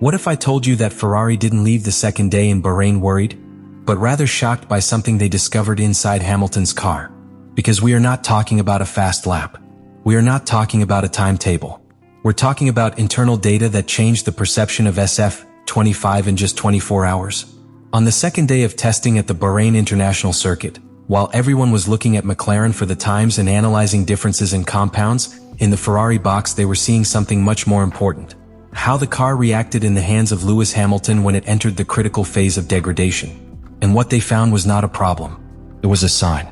What if I told you that Ferrari didn't leave the second day in Bahrain worried, but rather shocked by something they discovered inside Hamilton's car? Because we are not talking about a fast lap. We are not talking about a timetable. We're talking about internal data that changed the perception of SF25 in just 24 hours. On the second day of testing at the Bahrain International Circuit, while everyone was looking at McLaren for the times and analyzing differences in compounds, in the Ferrari box they were seeing something much more important. How the car reacted in the hands of Lewis Hamilton when it entered the critical phase of degradation. And what they found was not a problem. It was a sign.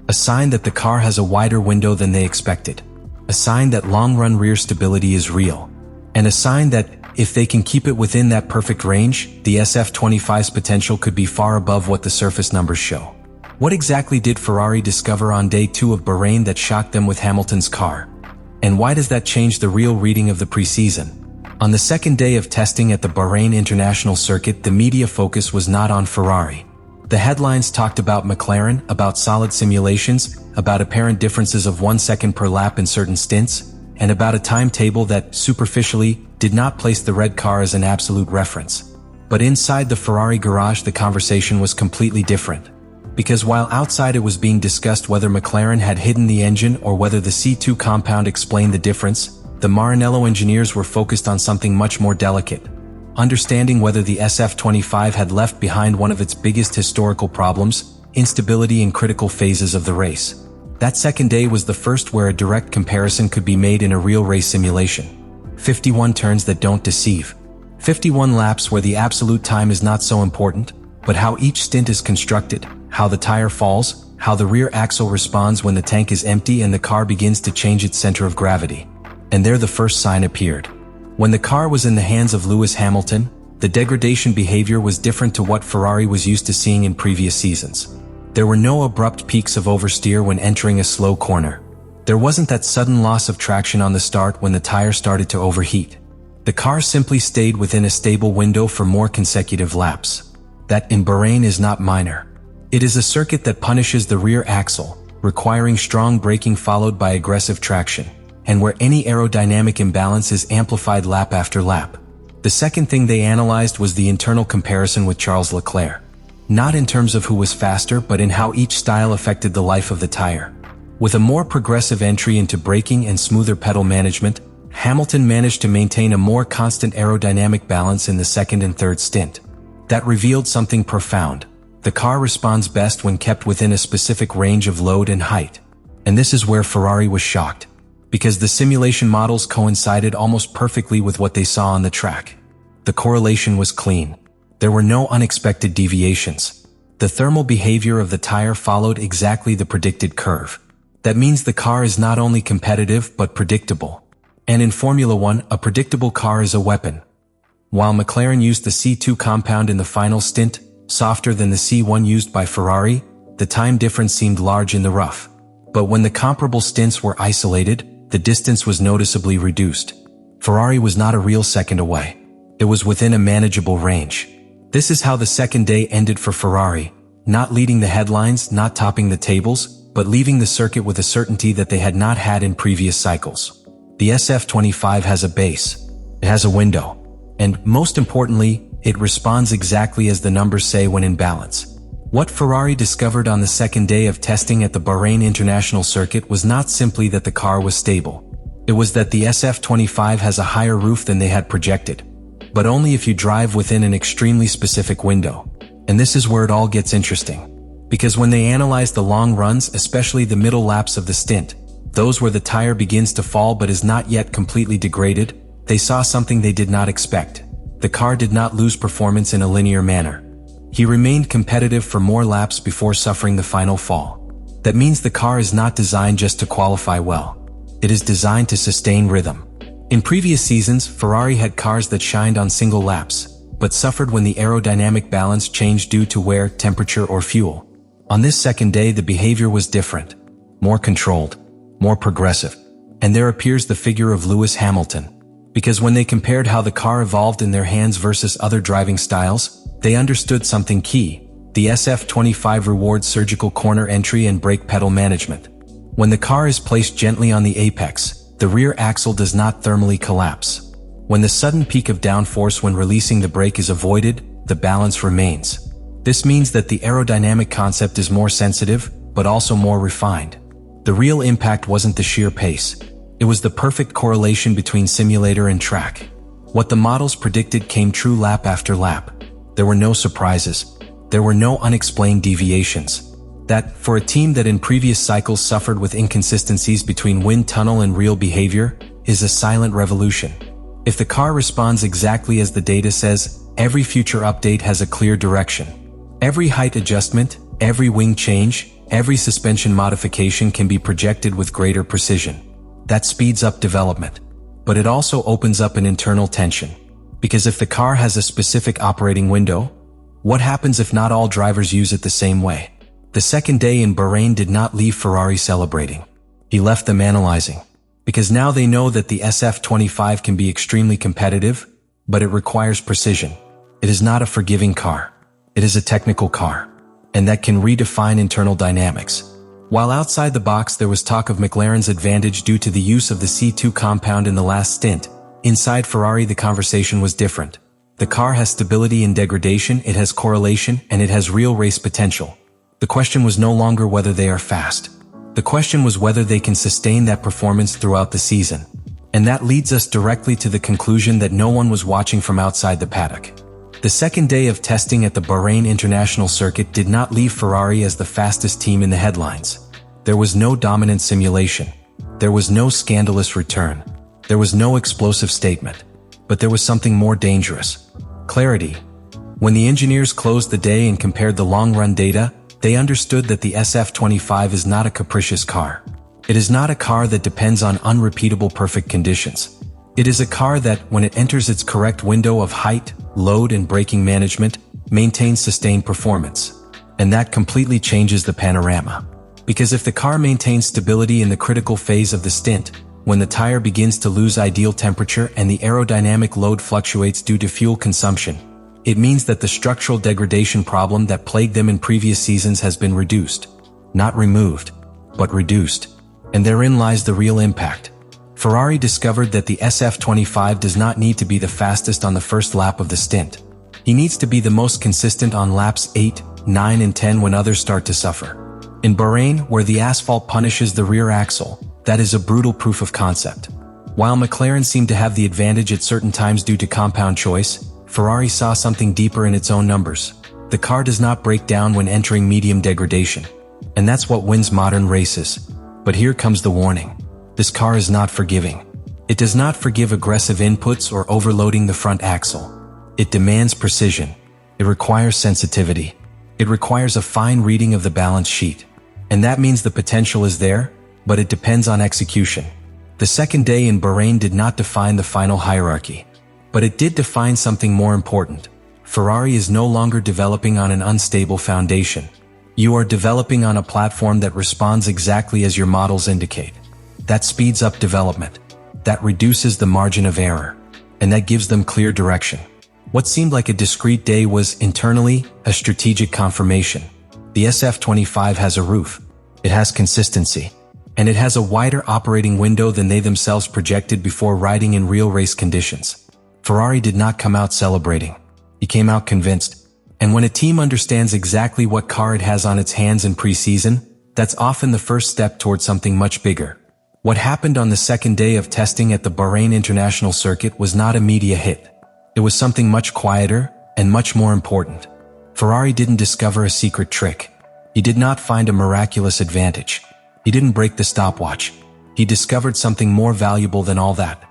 A sign that the car has a wider window than they expected. A sign that long-run rear stability is real. And a sign that, if they can keep it within that perfect range, the SF25's potential could be far above what the surface numbers show. What exactly did Ferrari discover on day 2 of Bahrain that shocked them with Hamilton's car? And why does that change the real reading of the preseason? On the second day of testing at the Bahrain International Circuit, the media focus was not on Ferrari. The headlines talked about McLaren, about solid simulations, about apparent differences of 1 second per lap in certain stints, and about a timetable that, superficially, did not place the red car as an absolute reference. But inside the Ferrari garage the conversation was completely different. Because while outside it was being discussed whether McLaren had hidden the engine or whether the C2 compound explained the difference, the Maranello engineers were focused on something much more delicate. Understanding whether the SF25 had left behind one of its biggest historical problems, instability in critical phases of the race. That second day was the first where a direct comparison could be made in a real race simulation. 51 turns that don't deceive. 51 laps where the absolute time is not so important, but how each stint is constructed, how the tire falls, how the rear axle responds when the tank is empty and the car begins to change its center of gravity. And there the first sign appeared. When the car was in the hands of Lewis Hamilton, the degradation behavior was different to what Ferrari was used to seeing in previous seasons. There were no abrupt peaks of oversteer when entering a slow corner. There wasn't that sudden loss of traction on the start when the tire started to overheat. The car simply stayed within a stable window for more consecutive laps. That in Bahrain is not minor. It is a circuit that punishes the rear axle, requiring strong braking followed by aggressive traction, and where any aerodynamic imbalance is amplified lap after lap. The second thing they analyzed was the internal comparison with Charles Leclerc. Not in terms of who was faster, but in how each style affected the life of the tire. With a more progressive entry into braking and smoother pedal management, Hamilton managed to maintain a more constant aerodynamic balance in the second and third stint. That revealed something profound. The car responds best when kept within a specific range of load and height. And this is where Ferrari was shocked, because the simulation models coincided almost perfectly with what they saw on the track. The correlation was clean. There were no unexpected deviations. The thermal behavior of the tire followed exactly the predicted curve. That means the car is not only competitive but predictable. And in Formula 1, a predictable car is a weapon. While McLaren used the C2 compound in the final stint, softer than the C1 used by Ferrari, the time difference seemed large in the rough. But when the comparable stints were isolated, the distance was noticeably reduced. Ferrari was not a real second away. It was within a manageable range. This is how the second day ended for Ferrari, not leading the headlines, not topping the tables, but leaving the circuit with a certainty that they had not had in previous cycles. The SF25 has a base. It has a window. And, most importantly, it responds exactly as the numbers say when in balance. What Ferrari discovered on the second day of testing at the Bahrain International Circuit was not simply that the car was stable. It was that the SF25 has a higher roof than they had projected. But only if you drive within an extremely specific window. And this is where it all gets interesting. Because when they analyzed the long runs, especially the middle laps of the stint, those where the tire begins to fall but is not yet completely degraded, they saw something they did not expect. The car did not lose performance in a linear manner. He remained competitive for more laps before suffering the final fall. That means the car is not designed just to qualify well. It is designed to sustain rhythm. In previous seasons, Ferrari had cars that shined on single laps, but suffered when the aerodynamic balance changed due to wear, temperature, or fuel. On this second day, the behavior was different. More controlled. More progressive. And there appears the figure of Lewis Hamilton. Because when they compared how the car evolved in their hands versus other driving styles, they understood something key. The SF25 rewards surgical corner entry and brake pedal management. When the car is placed gently on the apex, the rear axle does not thermally collapse. When the sudden peak of downforce when releasing the brake is avoided, the balance remains. This means that the aerodynamic concept is more sensitive, but also more refined. The real impact wasn't the sheer pace. It was the perfect correlation between simulator and track. What the models predicted came true lap after lap. There were no surprises. There were no unexplained deviations. That, for a team that in previous cycles suffered with inconsistencies between wind tunnel and real behavior, is a silent revolution. If the car responds exactly as the data says, every future update has a clear direction. Every height adjustment, every wing change, every suspension modification can be projected with greater precision. That speeds up development. But it also opens up an internal tension. Because if the car has a specific operating window, what happens if not all drivers use it the same way? The second day in Bahrain did not leave Ferrari celebrating. He left them analyzing. Because now they know that the SF25 can be extremely competitive, but it requires precision. It is not a forgiving car. It is a technical car. And that can redefine internal dynamics. While outside the box there was talk of McLaren's advantage due to the use of the C2 compound in the last stint, inside Ferrari the conversation was different. The car has stability in degradation, it has correlation, and it has real race potential. The question was no longer whether they are fast. The question was whether they can sustain that performance throughout the season. And that leads us directly to the conclusion that no one was watching from outside the paddock. The second day of testing at the Bahrain International Circuit did not leave Ferrari as the fastest team in the headlines. There was no dominant simulation. There was no scandalous return. There was no explosive statement. But there was something more dangerous. Clarity. When the engineers closed the day and compared the long-run data, they understood that the SF25 is not a capricious car. It is not a car that depends on unrepeatable perfect conditions. It is a car that, when it enters its correct window of height, load and braking management, maintains sustained performance. And that completely changes the panorama. Because if the car maintains stability in the critical phase of the stint, when the tire begins to lose ideal temperature and the aerodynamic load fluctuates due to fuel consumption, it means that the structural degradation problem that plagued them in previous seasons has been reduced. Not removed, but reduced. And therein lies the real impact. Ferrari discovered that the SF25 does not need to be the fastest on the first lap of the stint. He needs to be the most consistent on laps 8, 9 and 10 when others start to suffer. In Bahrain, where the asphalt punishes the rear axle, that is a brutal proof of concept. While McLaren seemed to have the advantage at certain times due to compound choice, Ferrari saw something deeper in its own numbers. The car does not break down when entering medium degradation. And that's what wins modern races. But here comes the warning. This car is not forgiving. It does not forgive aggressive inputs or overloading the front axle. It demands precision. It requires sensitivity. It requires a fine reading of the balance sheet. And that means the potential is there, but it depends on execution. The second day in Bahrain did not define the final hierarchy. But it did define something more important. Ferrari is no longer developing on an unstable foundation. You are developing on a platform that responds exactly as your models indicate. That speeds up development. That reduces the margin of error. And that gives them clear direction. What seemed like a discrete day was, internally, a strategic confirmation. The SF25 has a roof. It has consistency. And it has a wider operating window than they themselves projected before riding in real race conditions. Ferrari did not come out celebrating. He came out convinced. And when a team understands exactly what car it has on its hands in pre-season, that's often the first step towards something much bigger. What happened on the second day of testing at the Bahrain International Circuit was not a media hit. It was something much quieter and much more important. Ferrari didn't discover a secret trick. He did not find a miraculous advantage. He didn't break the stopwatch. He discovered something more valuable than all that.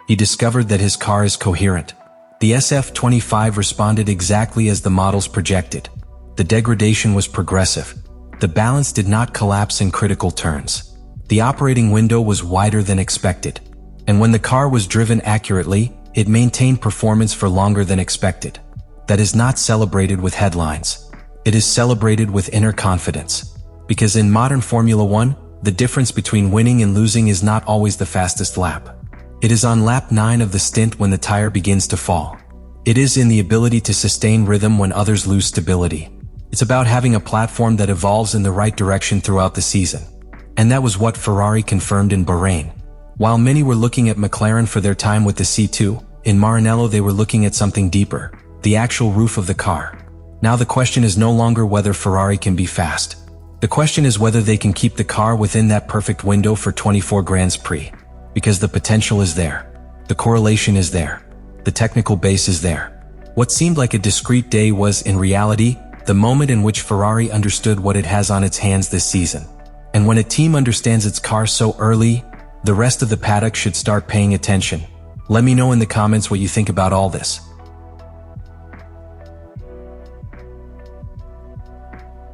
He discovered that his car is coherent. The SF25 responded exactly as the models projected. The degradation was progressive. The balance did not collapse in critical turns. The operating window was wider than expected. And when the car was driven accurately, it maintained performance for longer than expected. That is not celebrated with headlines. It is celebrated with inner confidence. Because in modern Formula One, the difference between winning and losing is not always the fastest lap. It is on lap 9 of the stint when the tire begins to fall. It is in the ability to sustain rhythm when others lose stability. It's about having a platform that evolves in the right direction throughout the season. And that was what Ferrari confirmed in Bahrain. While many were looking at McLaren for their time with the C2, In Maranello they were looking at something deeper, the actual roof of the car. Now the question is no longer whether Ferrari can be fast. The question is whether they can keep the car within that perfect window for 24 Grands Prix. Because the potential is there. The correlation is there. The technical base is there. What seemed like a discrete day was, in reality, the moment in which Ferrari understood what it has on its hands this season. And when a team understands its car so early, the rest of the paddock should start paying attention. Let me know in the comments what you think about all this.